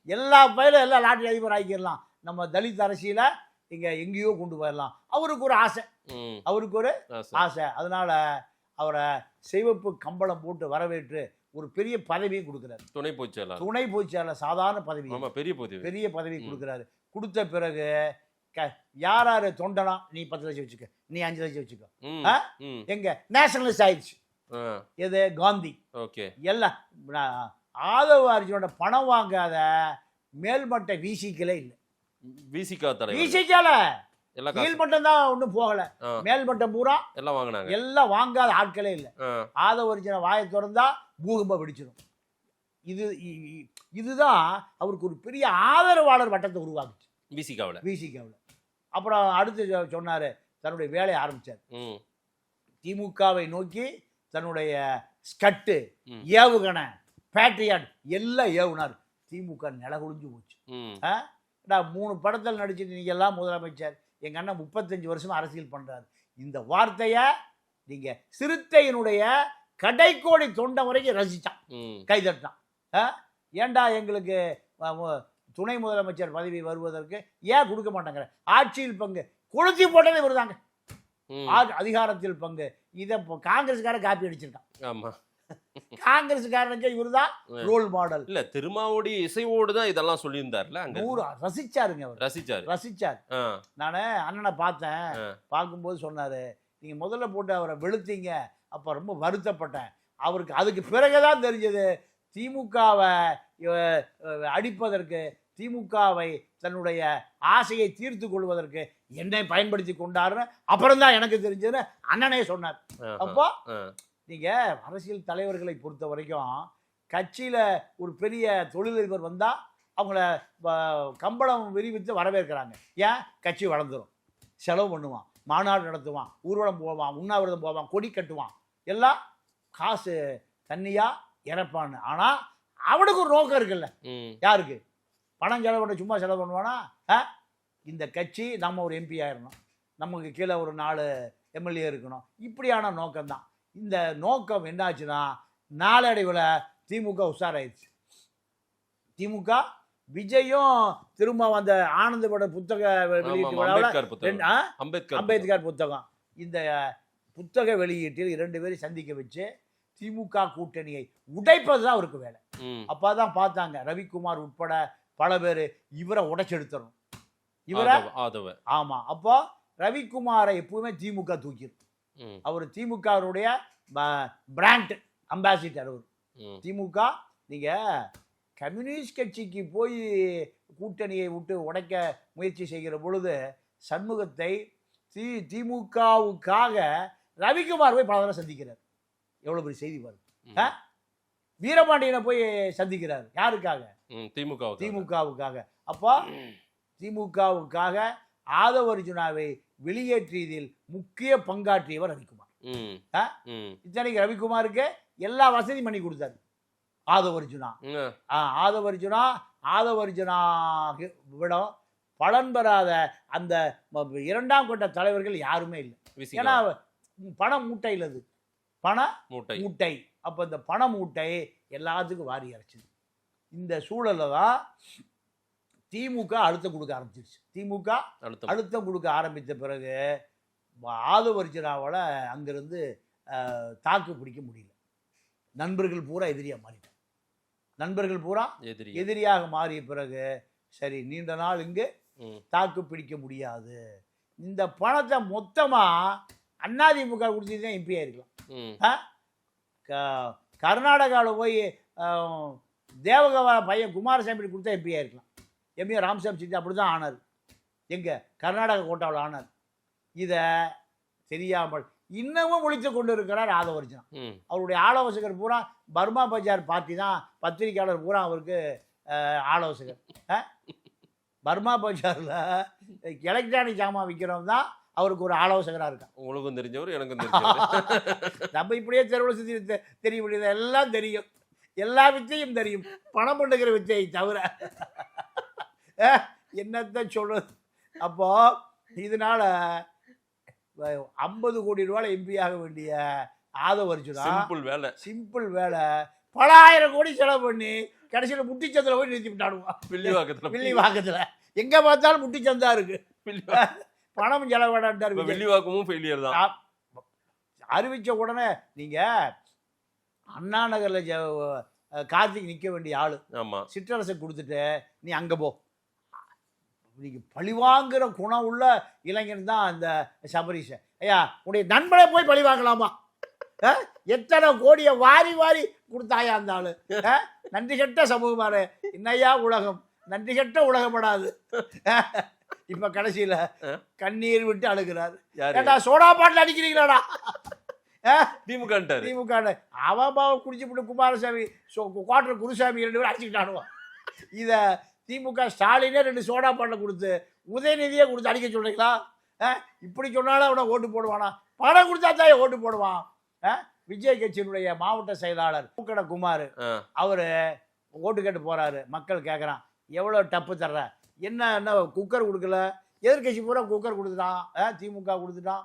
எல்லா பயிலும் எல்லாம் லாட்டரி அதிபர் ஆக்கிடலாம், நம்ம தலித் அரசியல இங்க எங்கேயோ கொண்டு போயிடலாம். அவருக்கு ஒரு ஆசை, அவருக்கு ஒரு ஆசை. அதனால அவரை சிவப்பு கம்பளம் போட்டு வரவேற்று ஒரு பெரிய பதவியும் கொடுக்கிறாரு. துணை பொதுச் செயலாளர் சாதாரண பதவி, பெரிய பதவி கொடுக்கிறாரு. கொடுத்த பிறகு யார் யாரு தொண்டனா, நீ 10 லட்சம் வச்சுக்க, நீ 5 லட்சம் வச்சுக்க, எங்க நேஷனலிஸ்ட் ஆயிடுச்சு. எது? காந்தி. எல்லாம் ஆதவ அர்ஜுனோட பணம் வாங்காத மேல்மட்ட விசிக்கலே இல்லை. விசிக்கல கீழ்மட்டம் தான் ஒன்றும் போகல, மேல்மட்டம் பூரா எல்லாம் வாங்கினாங்க. எல்லாம் வாங்காத ஆட்களே இல்லை. ஆதவ அர்ஜுன வாயை திறந்தா பூகம்பம் வெடிச்சிடும். இதுதான் அவருக்கு ஒரு பெரிய ஆதரவாளர் வட்டத்தை உருவாக்குச்சு விசிகாவில். அப்புறம் அடுத்து சொன்னாரு, தன்னுடைய வேலையை ஆரம்பிச்சார். திமுகவை நோக்கி தன்னுடைய ஸ்கட்டு, ஏவுகணை, பேட்ரியாட் எல்லாம் ஏவுனார். திமுக நிலகுழிஞ்சு போச்சு. 3 படத்தில் நடிச்சுட்டு நீங்க எல்லாம் முதலமைச்சர், எங்க அண்ணன் 35 வருஷமா அரசியல் பண்றாரு. இந்த வார்த்தைய நீங்க சிறுத்தையினுடைய கடைக்கோடி தொண்டை வரைக்கும் ரசிச்சான், கைதட்டான். ஏண்டா எங்களுக்கு துணை முதலமைச்சர் பதவி வருவதற்கு ஏன் கொடுக்க மாட்டாங்க? ஆட்சியில் பங்கு கொளுத்தி போட்டதே வருதாங்க, அதிகாரத்தில் பங்கு. இதை காங்கிரஸ்கார காப்பி அடிச்சிருக்கான். ஆமா, காங்கிரஸ்காரனுக்கு இவருதான் ரோல் மாடல். இல்ல, திருமாவோடி இசைவோடு தான் இதெல்லாம் சொல்லியிருந்தாருல, ரசிச்சாருங்க அவர், ரசிச்சார். நானு அண்ணனை பார்த்தேன், பார்க்கும்போது சொன்னாரு, நீங்க முதல்ல போட்டு அவரை வெளுத்தீங்க, அப்ப ரொம்ப வருத்தப்பட்டேன். அவருக்கு அதுக்கு பிறகுதான் தெரிஞ்சது திமுகவை அடிப்பதற்கு, திமுகவை தன்னுடைய ஆசையை தீர்த்து கொள்வதற்கு என்னை பயன்படுத்தி கொண்டாருன்னு அப்புறம் தான் எனக்கு தெரிஞ்சதுன்னு அண்ணனே சொன்னார். அப்போ நீங்க அரசியல் தலைவர்களை பொறுத்த வரைக்கும் கட்சியில ஒரு பெரிய தொழிலதிபர் வந்தா அவங்கள கம்பளம் விரிவித்து வரவேற்கிறாங்க. ஏன்? கட்சி வளர்ந்துடும், செலவு பண்ணுவான், மாநாடு நடத்துவான், ஊர்வலம் போவான், உண்ணாவிரதம் போவான், கொடி கட்டுவான், எல்லாம் காசு தண்ணியா இறப்பான்னு. ஆனா அவனுக்கு ஒரு நோக்கம் இருக்குல்ல, யாருக்கு? பணம் செலவு பண்ண சும்மா செலவு பண்ணுவானா? இந்த கட்சி நம்ம ஒரு எம்பி ஆயிடணும், நமக்கு கீழே ஒரு 4 எம்எல்ஏ இருக்கணும், இப்படியான நோக்கம்தான். இந்த நோக்கம் என்னாச்சுன்னா நாளடைவில் திமுக உஷாராயிடுச்சு. திமுக விஜயும் திரும்ப அந்த ஆனந்தபட புத்தக வெளியீட்டு விழாவில், அம்பேத்கர் புத்தகம், இந்த புத்தக வெளியீட்டில் 2 பேரை சந்திக்க வச்சு திமுக கூட்டணியை உடைப்பது தான் அவருக்கு வேலை. அப்பதான் பார்த்தாங்க ரவிக்குமார் உட்பட பல பேர் இவரை உடைச்செடுத்தணும், இவரை. ஆமா, அப்போ ரவிக்குமாரை எப்பவுமே திமுக தூக்கிடும். அவர் திமுகவுடைய பிராண்ட் அம்பாசிடர். அவர் திமுக. நீங்க கம்யூனிஸ்ட் கட்சிக்கு போய் கூட்டணியை விட்டு உடைக்க முயற்சி செய்கிற பொழுது சண்முகத்தை திமுகவுக்காக ரவிக்குமார் போய் பல தடவை சந்திக்கிறார். எவ்வளவு பெரிய செய்தி பாருங்க. வீரபாண்டியனை போய் சந்திக்கிறார். யாருக்காக? திமுகவுக்காக. அப்போ திமுகவுக்காக ஆதவ அர்ஜுனாவை வெளியேற்றியதில் முக்கிய பங்காற்றியவர் ரவிக்குமார். இத்தனைக்கு ரவிக்குமாருக்கு எல்லா வசதியும் பண்ணி கொடுத்தாரு ஆதவ அர்ஜுனா. ஆதவ அர்ஜுனா விட பலன் பெறாத அந்த இரண்டாம் கட்ட தலைவர்கள் யாருமே இல்லை. ஏன்னா பண மூட்டையில் அது பண மூட்டை. அப்போ இந்த பண மூட்டை எல்லாத்துக்கும் வாரி அரைச்சிது. இந்த சூழலில் தான் திமுக அழுத்தம் கொடுக்க ஆரம்பிச்சிருச்சு. திமுக அழுத்தம் கொடுக்க ஆரம்பித்த பிறகு ஆதவ அர்ஜுனாவால் அங்கிருந்து தாக்கு பிடிக்க முடியல. நண்பர்கள் பூரா எதிரியாக மாறிட்டாங்க. நண்பர்கள் பூரா எதிரியாக மாறிய பிறகு சரி நீண்ட நாள் இங்கு தாக்கு பிடிக்க முடியாது. இந்த பணத்தை மொத்தமாக அதிமுக கொடுத்துதான் எம்பி ஆயிருக்கலாம். கர்நாடகாவில் போய் தேவகவா பையன் குமாரசாமி கொடுத்தா எம்பி ஆயிருக்கலாம். எம்பி ராமசாமி சிட்டி அப்படி தான் ஆனார். எங்கே கர்நாடக கோட்டாவில் ஆனார். இதை தெரியாமல் இன்னமும் ஒழித்து கொண்டு இருக்கிறார் ஆதவ அர்ஜுனா. அவருடைய ஆலோசகர் பூரா பர்மா பஜார் பார்ட்டி தான். பத்திரிகையாளர் பூரா அவருக்கு ஆலோசகர். பர்மா பஜாரில் எலக்ட்ரானிக் ஜாமான் விற்கிறவங்க தான் அவருக்கு ஒரு ஆலோசகராக இருக்கான். உங்களுக்கும் தெரிஞ்சவர் எனக்கும் தெரிஞ்சவர். நம்ம இப்படியே தெருவில் சுற்றி தெரிய முடியுது. எல்லாம் தெரியும், எல்லா வித்தையும் தெரியும், பணம் பண்ணுகிற வித்தையை தவிர என்னத்தை சொல்றது. அப்போ இதனால 50 கோடி ரூபாய் எம்பி ஆக வேண்டிய ஆதவ அர்ஜுனா சிம்பிள் வேலை பல ஆயிரம் கோடி செலவு பண்ணி கடைசியில் முட்டிச்சந்தில் போய் நிறுத்தி விட்டாடுவான். வில்லிவாக்கத்தில் எங்கே பார்த்தாலும் முட்டிச்சந்தா இருக்கு. பணம் செலவிடாண்டார். வில்லிவாக்கமும் ஃபெயிலியர் தான். அறிவித்த உடனே நீங்கள் அண்ணா நகரில் கார்த்திக் நிற்க வேண்டிய ஆள் சிற்றரசை கொடுத்துட்டு நீ அங்கே போ. நீங்கள் பழிவாங்குற குணம் உள்ள இளைஞன் தான் அந்த சபரீஷன். ஐயா உடைய நண்பனை போய் பழி வாங்கலாமா? எத்தனை கோடியை வாரி வாரி கொடுத்தாயா அந்த ஆளு. நன்றி கெட்ட சமூகமாரு. இன்னையா உலகம் நன்றி கெட்ட உலகப்படாது. இப்ப கடைசியில கண்ணீர் விட்டு அழுகிறாரு. ஏண்டா சோடா பாட்டில் அடிக்கிறீங்களாடா? திமுக அவன் குடிச்சு விட்டு குமாரசாமி குவாட்டர் குருசாமி 2 பேரும் அடிச்சுக்கிட்டானுவான். இதை திமுக ஸ்டாலினே 2 சோடா பாட்டில் கொடுத்து உதயநிதியை கொடுத்து அடிக்க சொல்றீங்களா? இப்படி சொன்னாலும் அவனை ஓட்டு போடுவானா? பணம் கொடுத்தா தான் ஓட்டு போடுவான். விஜய் கட்சியினுடைய மாவட்ட செயலாளர் பூக்கடை குமார் அவரு ஓட்டு கேட்டு போறாரு. மக்கள் கேட்குறான் எவ்வளோ டப்பு தர்ற, என்ன குக்கர் கொடுக்கல? எதிர்கட்சி பூரா குக்கர் கொடுத்துட்டான், திமுக கொடுத்துட்டான்,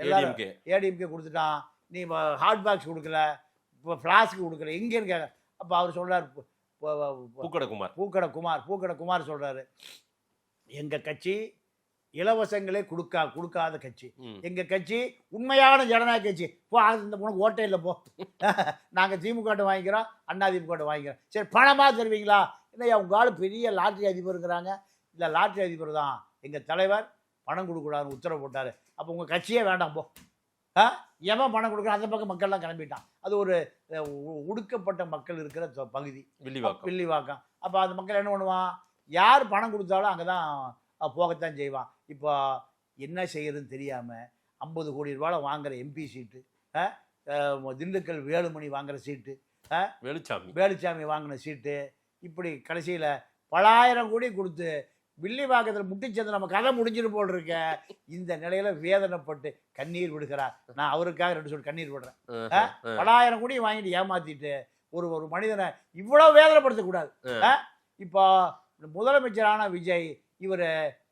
எல்லாரும் ஏடிஎம்கே கொடுத்துட்டான். நீ ஹாட் பாக்ஸ் கொடுக்கல, இப்போ ஃப்ளாஸ்க்கு கொடுக்கல, எங்கேன்னு கேட்க. அப்போ அவர் சொல்றாரு பூக்கடை குமார் சொல்றாரு எங்கள் கட்சி இலவசங்களே கொடுக்காத கட்சி. எங்கள் கட்சி உண்மையான ஜனநாயக கட்சி. போ இந்த உனக்கு ஓட்டை இல்லை, போ நாங்கள் திமுக வாங்கிக்கிறோம், அதிமுக வாங்கிக்கிறோம். சரி பணமாக தருவீங்களா? இல்லையா உங்கள் ஆள் பெரிய லாட்ரி அதிபருங்கிறாங்க. இல்லை லாட்ரி அதிபர் தான் எங்கள் தலைவர், பணம் கொடுக்கூடாதுன்னு உத்தரவு போட்டார். அப்போ உங்கள் கட்சியே வேண்டாம், போ. எவன் பணம் கொடுக்குறான்? அந்த பக்கம் மக்கள்லாம் கிளம்பிட்டான். அது ஒரு ஒடுக்கப்பட்ட மக்கள் இருக்கிற பகுதி வில்லிவாக்கம். அப்போ அந்த மக்கள் என்ன பண்ணுவான்? யார் பணம் கொடுத்தாலும் அங்கே தான் போகத்தான் செய்வான். இப்போ என்ன செய்யறதுன்னு தெரியாமல் 50 கோடி ரூபாய் வாங்குற எம்பி சீட்டு, திண்டுக்கல் வேலுமணி வாங்குற சீட்டு, வேலுச்சாமி வாங்கின சீட்டு, இப்படி கடைசியில் பலாயிரம் கோடி கொடுத்து வில்லிவாக்கத்தில் முட்டிச்சந்து நம்ம கதை முடிஞ்சிட்டு போல் இருக்க. இந்த நிலையில வேதனைப்பட்டு கண்ணீர் விடுகிறார். நான் அவருக்காக 2 சொல் கண்ணீர் விடுறேன். பலாயிரம் கோடி வாங்கிட்டு ஏமாத்திட்டு ஒரு மனிதனை இவ்வளவு வேதனைப்படுத்தக்கூடாது. இப்போ முதலமைச்சரான விஜய், இவர்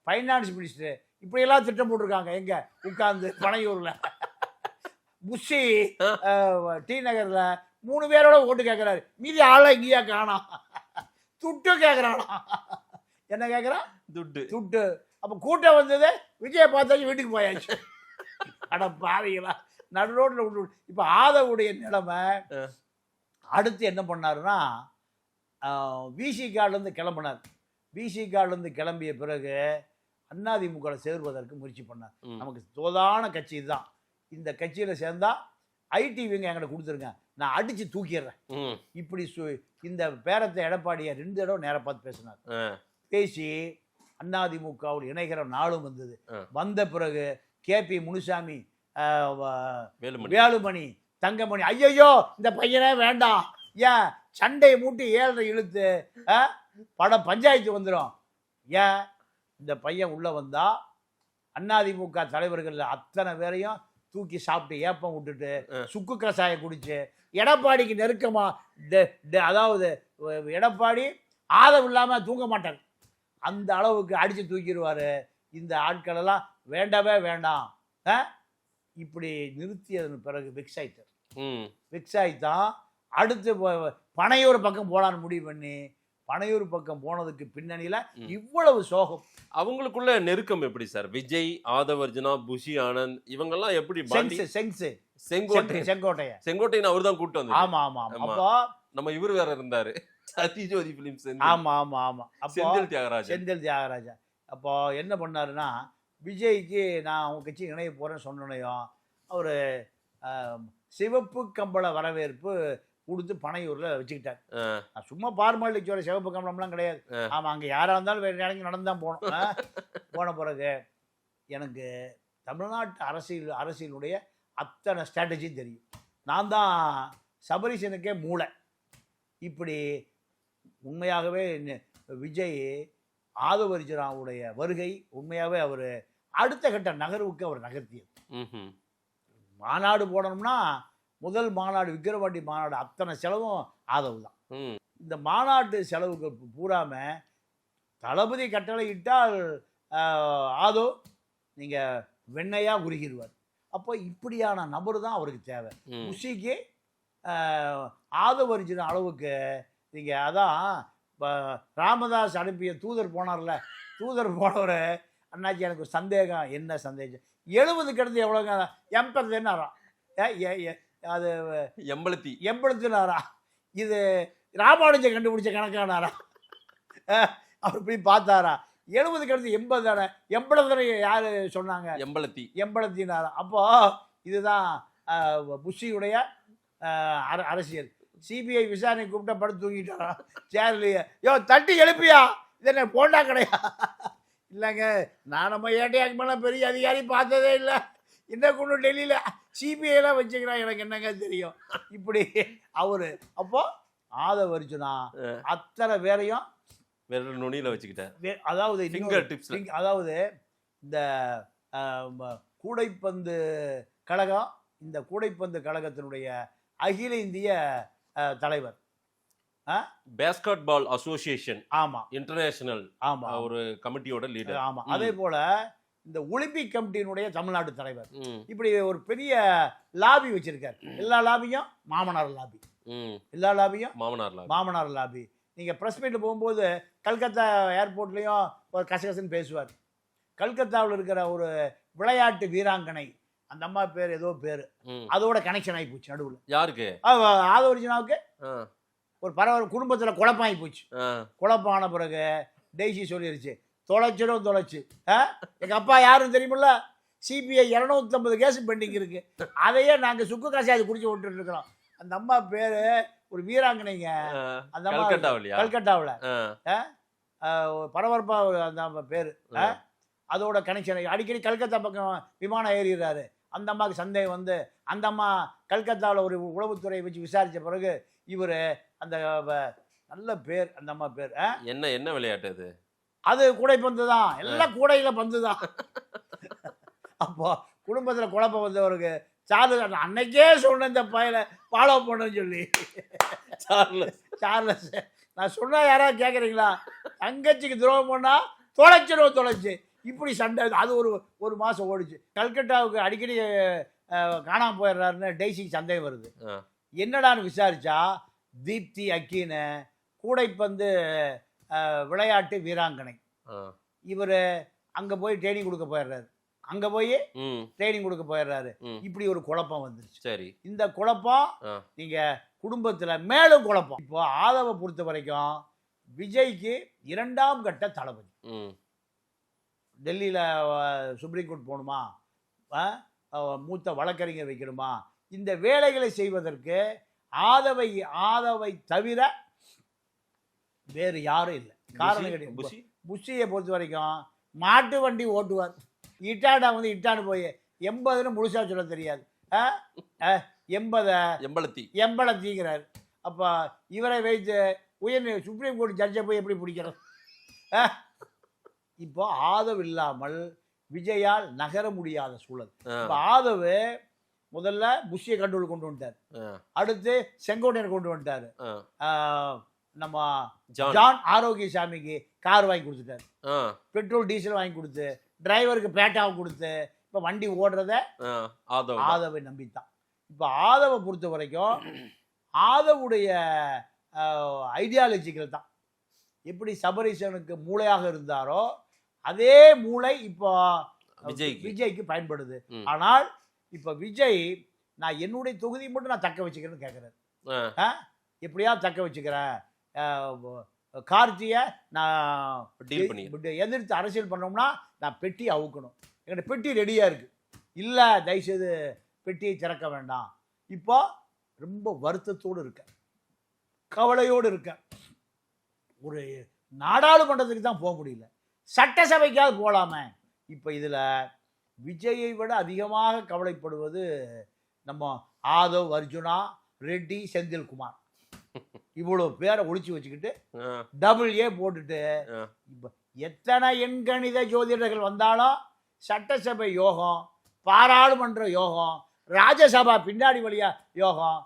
ஃபைனான்ஸ் மினிஸ்டர், இப்படியெல்லாம் திட்டம் போட்டிருக்காங்க. எங்க உட்கார்ந்து பனையூர்ல புஷி டி நகர்ல 3 பேரோட ஓட்டு கேட்கிறாரு. மீதி ஆள இங்கேயா காணோம். துட்டு கேட்கிறானா? என்ன கேட்குறான்? துட்டு. அப்போ கூட்டம் வந்தது, விஜயை பார்த்தாச்சு வீட்டுக்கு போயாச்சு. அட பாவீங்களா, நடு ரோட்டில் விட்டு. இப்போ ஆதவுடைய நிலைமை அடுத்து என்ன பண்ணாருன்னா, விசி கார்டுலேருந்து கிளம்பினார். விசி கார்டுலேருந்து கிளம்பிய பிறகு அதிமுக சேர்வதற்கு முயற்சி பண்ணார். நமக்கு தோதான கட்சி இதுதான், இந்த கட்சியில் சேர்ந்தா ஐடிவிங்க என்கிட்ட கொடுத்துருங்க, நான் அடித்து தூக்கிடுறேன். இப்படி இந்த பேரத்தை எடப்பாடியை 2 தடவை நேராக பார்த்து பேசினார். பேசி அதிமுகவோடு இணைகிற நாளும் வந்தது. வந்த பிறகு கேபி முனுசாமி, வேலுமணி, தங்கமணி, ஐயோ இந்த பையனே வேண்டாம், ஏன் சண்டையை மூட்டி 7 இழுத்து படம் பஞ்சாயத்து வந்துடும், ஏன் இந்த பையன் உள்ள வந்தா அதிமுக தலைவர்கள் அத்தனை பேரையும் தூக்கி சாப்பிட்டு ஏப்பம் விட்டுட்டு சுக்கு கசாயம் குடிச்சு எடப்பாடிக்கு நெருக்கமா அதாவது எடப்பாடி ஆதரவு இல்லாம தூங்க மாட்டார், அந்த அளவுக்கு அடிச்சு தூக்கிடுவாரு. இந்த ஆட்கள் எல்லாம் வேண்டவே வேண்டாம் இப்படி நிறுத்தியதன் பிறகு விக்ஸ் ஆயிட்டான். அடுத்து பனையூர் பக்கம் போலான்னு முடிவு பண்ணி பனையூர் பக்கம் போனதுக்கு பின்னணியில இவ்வளவு சோகம். அவங்களுக்குள்ள நெருக்கம் எப்படி சார்? விஜய், ஆதவர்ஜுனா, புஷி ஆனந்த் இவங்கெல்லாம் எப்படி? செங்கோட்டையன் அவர் தான் கூட்டு வந்தாரு. ஆமா ஆமா. அப்போ நம்ம இவர் வேற இருந்தாரு, சத்யஜோதி பிலிம்ஸ். ஆமா ஆமா ஆமா. செந்தில் தியாகராஜா. அப்போ என்ன பண்ணாருன்னா, விஜய்க்கு நான் அவங்க கட்சி இணைய போறேன்னு சொன்னையும் அவரு சிவப்பு கம்பள வரவேற்பு கொடுத்து பனையூர்ல வச்சுக்கிட்டார். சும்மா பார்மாலிட்டி சொல்ல, சிவப்பு கம்பளம்லாம் கிடையாது. ஆமா, அங்க யாரா இருந்தாலும் வேற இடங்க நடந்துதான் போனோம். போன பிறகு எனக்கு தமிழ்நாட்டு அரசியலுடைய அத்தனை ஸ்ட்ராட்டஜியும் தெரியும். நான் தான் சபரிசனுக்கே மூளை. இப்படி உண்மையாகவே விஜய் ஆதவர்ஜுனாவுடைய வருகை உண்மையாகவே அவர் அடுத்த கட்ட நகர்வுக்கு அவர் நகர்த்தியது. மாநாடு போடணும்னா முதல் மாநாடு விக்கிரவாண்டி மாநாடு அத்தனை செலவும் ஆதவு தான். இந்த மாநாட்டு செலவுக்கு பூராம தளபதி கட்டளை இட்டால் ஆதோ நீங்க வெண்ணையா உருகிடுவார். அப்போ இப்படியான நபர் தான் அவருக்கு தேவை. முஷிக்கு ஆதவர்ஜுன அளவுக்கு நீங்க அதான் ராமதாஸ் அனுப்பிய தூதர் போனார்ல, தூதர் போனவர் அண்ணாச்சி எனக்கு ஒரு சந்தேகம். என்ன சந்தேகம்? 70 கிடந்து எவ்வளோங்க? 80 அது 80 இது ராமானுஜம் கண்டுபிடிச்ச கணக்கானாரா? அவர் இப்படி பார்த்தாரா? 70 கிடந்து 80 தானே. 80 தானே யாரு சொன்னாங்க? 80 அப்போ இதுதான் புஷியுடைய அரசியல். சிபிஐ விசாரணை கூப்பிட்டா படுத்து தூங்கிட்டாரா சேர்லையே? யோ தட்டி எழுப்பியா, இது என்ன போண்டா கிடையா? இல்லைங்க, நான் நம்ம ஏட்டையாக்கு மேலே பெரிய அதிகாரி பார்த்ததே இல்லை. இன்னும் கொண்டு டெல்லியில் சிபிஐலாம் வச்சுக்கிறான், எனக்கு என்னங்க தெரியும். இப்படி அவரு அப்போ ஆதவர்ஜுனா அத்தனை பேரையும் நுனியில வச்சுக்கிட்டேன். அதாவது அதாவது இந்த கூடைப்பந்து கழகம், இந்த கூடைப்பந்து கழகத்தினுடைய அகில இந்திய தலைவர், பேஸ்கெட் பால் அசோசியேஷன், ஆமா, இன்டர்நேஷனல், ஆமா, ஒரு கமிட்டியோட லீடர். ஆமா, அதே போல இந்த ஒலிம்பிக் கமிட்டியினுடைய தமிழ்நாடு தலைவர். இப்படி ஒரு பெரிய லாபி வச்சிருக்காரு. எல்லா லாபியும் மாமனார் லாபி, எல்லா லாபியும் மாமனார் லாபி. நீங்க பிரஸ் மீட்ல போகும்போது கல்கத்தா ஏர்போர்ட்லயும் ஒரு கசகசன்னு பேசுவார். கல்கத்தாவில் இருக்கிற ஒரு விளையாட்டு வீராங்கனை, அந்த அம்மா பேர் ஏதோ பேரு, அதோட கனெக்ஷன் ஆகி போச்சு நடுவில். யாருக்கு? ஆதவர்ஜுனாவுக்கு ஒரு பரவாயில்ல, குடும்பத்தில் குழப்பம் ஆகி போச்சு. குழப்பம் ஆன பிறகு டெய்ஸி சொல்லிருச்சு, தொலைச்சு எங்க அப்பா யாருன்னு தெரியுமில்ல, சிபிஐ 250 கேஸ் பெண்டிங் இருக்கு, அதையே நாங்க சுக்கு காசாது குடிச்சு விட்டுட்டு இருக்கிறோம். அந்த அம்மா பேரு ஒரு வீராங்கனைங்க, அந்த அம்மா கல்கட்டாவில் பரபரப்பா அந்த அம்மா பேரு. அதோட கனெக்ஷன் அடிக்கடி கல்கத்தா பக்கம் விமானம் ஏறிடுறாரு. அந்த அம்மாவுக்கு சந்தேகம் வந்து அந்த அம்மா கல்கத்தாவில் ஒரு உளவுத்துறையை வச்சு விசாரித்த பிறகு இவர் அந்த நல்ல பேர், அந்த அம்மா பேர் என்ன விளையாட்டு அது? அது கூடைப்பந்து தான், எல்லாம் கூடையில பந்து தான். அப்போ குடும்பத்தில் குழப்பம் வந்தவருக்கு சார்லஸ் அன்னைக்கே சொன்ன இந்த பையனை ஃபாலோ பண்ணுன்னு சொல்லி, சார்லஸ் நான் சொன்னா யாராவது கேட்குறீங்களா? தங்கச்சிக்கு துரோகம் பண்ணா தொலைச்சு இப்படி சண்டை. அது ஒரு மாதம் ஓடிச்சு. கல்கட்டாவுக்கு அடிக்கடி காணாமல் போயிடுறாருன்னு டெய்ஸிக்கு சந்தேகம் வருது. என்னடான்னு விசாரிச்சா தீப்தி அக்கீனு கூடைப்பந்து விளையாட்டு வீராங்கனை. இவர் அங்கே போய் ட்ரைனிங் கொடுக்க போயிடுறாரு. இப்படி ஒரு குழப்பம் வந்துருச்சு. சரி, இந்த குழப்பம் நீங்க குடும்பத்துல மேலும் குழப்பம். இப்போ ஆதவை பொறுத்த வரைக்கும் விஜய்க்கு 2ஆம் கட்ட தளபதி. டெல்லியில சுப்ரீம் கோர்ட் போகணுமா, மூத்த வழக்கறிஞர் வைக்கணுமா, இந்த வேலைகளை செய்வதற்கு ஆதவை தவிர வேறு யாரும் இல்லை. காரணம் கிடையாது. புஷியை பொறுத்த வரைக்கும் மாட்டு வண்டி ஓட்டுவார். இட்டாடா வந்து இட்டான்னு போய் 80ன்னு முழுசா சொல்ல தெரியாது. 80 அப்போ இவரை வைத்து சுப்ரீம் கோர்ட் ஜட்ஜை போய் எப்படி பிடிக்கிறது? இப்போ ஆதவ் இல்லாமல் விஜயால் நகர முடியாத சூழல். ஆ, இப்போ ஆதவ் முதல்ல புஷியை கண்ட்ரோல் கொண்டு வந்துட்டார், ஆ, அடுத்து செங்கோட்டையன் கொண்டு வந்துட்டாரு, ஆ. நம்ம ஜான். ஜான் ஆரோக்கியசாமிக்கு கார் வாங்கி கொடுத்துட்டாரு, ஆ, பெட்ரோல் டீசல் வாங்கி கொடுத்து, டிரைவருக்கு பேட்டாவை கொடுத்து, இப்போ வண்டி ஓடுறத ஆ, ஆதவ் தான். ஆதவை நம்பித்தான். இப்போ ஆதவை பொறுத்த வரைக்கும் ஆதவுடைய ஐடியாலஜிக்கல் தான். எப்படி சபரீசனுக்கு மூளையாக இருந்தாரோ அதே மூளை இப்போ விஜய்க்கு. விஜய்க்கு பயன்படுது. ம். ஆனால் இப்போ விஜய் நான் என்னுடைய தொகுதி மட்டும் நான் தக்க வச்சுக்கிறேன்னு கேட்குறாரு. ஆ, எப்படியா தக்க வச்சுக்கிறேன், கார்த்தியை நான் டீல் பண்ணி. எதிர்த்து அரசியல் பண்ணோம்னா நான் பெட்டி அவுக்கணும், என்கிட்ட பெட்டி ரெடியாக இருக்கு, இல்லை தயவுசெய்து பெட்டியை திறக்க வேண்டாம். இப்போ ரொம்ப வருத்தத்தோடு இருக்க, கவலையோடு இருக்க. ஒரு நாடாளுமன்றத்துக்கு தான் போக முடியல, சட்டசபைக்காவது போகலாமே. இப்போ இதில் விஜயை விட அதிகமாக கவலைப்படுவது நம்ம ஆதவ், அர்ஜுனா, ரெட்டி, செந்தில்குமார். இவ்வளோ பேரை ஒழிச்சு வச்சுக்கிட்டு ஆ, டபுள் ஏ போட்டுட்டு ஆ. இப்போ எத்தனை எண்கணித ஜோதிடர்கள் வந்தாலும் சட்டசபை யோகம், பாராளுமன்ற யோகம், ராஜ்யசபா பின்னாடி வழியா யோகம்,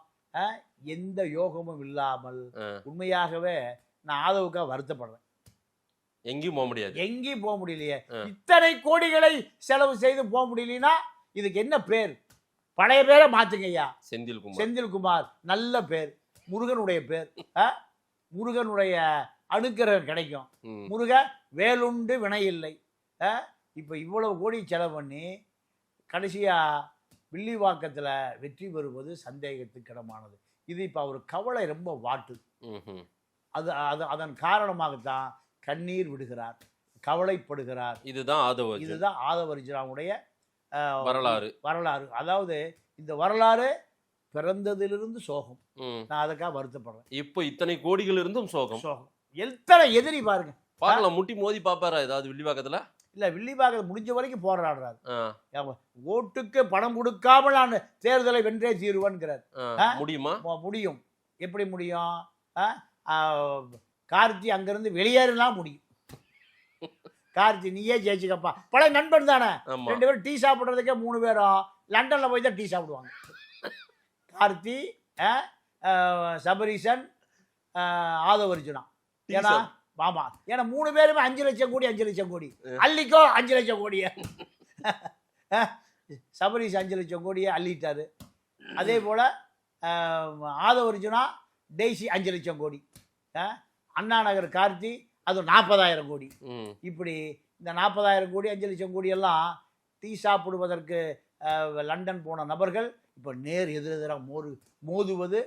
எந்த யோகமும் இல்லாமல் ஆ. உண்மையாகவே நான் ஆதவுக்காக வருத்தப்படுறேன். எங்கேயும் போக முடியாது. எங்கேயும் போக முடியலையே. ஆ. இத்தனை கோடிகளை செலவு செய்து போக முடியலனா இதுக்கு என்ன பேர்? பழைய பேரை மாத்துங்க ஐயா. செந்தில்குமார். செந்தில்குமார் நல்ல பேர், முருகனுடைய பேர். முருகனுடைய அனுக்கிரகம் கிடைக்கும். ம். முருக வேலுண்டு வினை இல்லை. இப்போ இவ்வளவு கோடி செலவு பண்ணி கடைசியா வில்லிவாக்கத்தில் வெற்றி பெறுவது சந்தேகத்துக்கிடமானது. இது இப்போ அவர் கவலை ரொம்ப வாட்டு. ம்ஹும். அதன் காரணமாகத்தான் கண்ணீர் விடுகிறார், கவலைப்படுகிறார். இதுதான் ஆதவ் அர்ஜுன். இதுதான் ஆதவர்ஜுனாவுடைய வரலாறு. அதாவது இந்த வரலாறு பிறந்ததிலிருந்து சோகம். ம். நான் அதுக்காக வருத்தப்படுறேன். இப்போ இத்தனை கோடிகள் இருந்தும் சோகம். சோகம். எத்தனை எதிரி பாருங்க. பார்க்கலாம், முட்டி மோதி பாப்பாரா ஏதாவது வில்லிவாக்கத்துல? இல்ல, வில்லிவாக்கத்தில் முடிஞ்ச வரைக்கும் போராடுறாரு. ஆ, ஓட்டுக்கு பணம் கொடுக்காமல் நான் தேர்தலை வென்றே தீருவேன்கிறார். ஆ. முடியுமா? முடியும். எப்படி முடியும்? கார்த்தி அங்கிருந்து வெளியேறலாம் முடியும். கார்த்தி நீயே ஜெயிச்சுக்கப்பா, பழைய நண்பன் தானே. ஆமா. 2 பேரும் டீ சாப்பிட்றதுக்கே 3 பேரும் லண்டன்ல போய் தான் டீ சாப்பிடுவாங்க. கார்த்தி, சபரீசன், ஆதவர்ஜுனா. ஏன்னா ஆமா, ஏன்னா 3 பேருமே 5 லட்சம் கோடி 5 லட்சம் கோடி அள்ளிக்கோ 5 லட்சம் கோடியை. சபரீஷ் 5 லட்சம் கோடியை அள்ளிட்டாரு. அதே போல ஆதவர்ஜுனா டெய்ஸி 5 லட்சம் கோடி. அண்ணா நகர் கார்த்தி அது 40,000 கோடி. ம். இப்படி இந்த 40,000 கோடி 5 லட்சம் கோடி எல்லாம் டீ சாப்பிடுவதற்கு லண்டன் போன நபர்கள் இப்போ நேர் எதிரெதிராக மோதுவது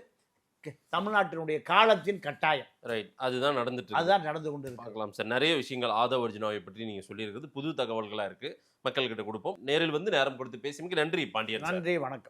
தமிழ்நாட்டினுடைய காலத்தின் கட்டாயம். ரைட். அதுதான் நடந்துட்டு இருக்கு. அதுதான் நடந்து கொண்டு இருக்கு. பார்க்கலாம் சார். நிறைய விஷயங்கள் ஆதவ் அர்ஜுனாவை பற்றி நீங்க சொல்லியிருக்கிறது புது தகவல்களா இருக்கு, மக்கள்கிட்ட கொடுப்போம். நேரில் வந்து நேரம் கொடுத்து பேசியமைக்கு நன்றி பாண்டியன் சார். நன்றி, வணக்கம்.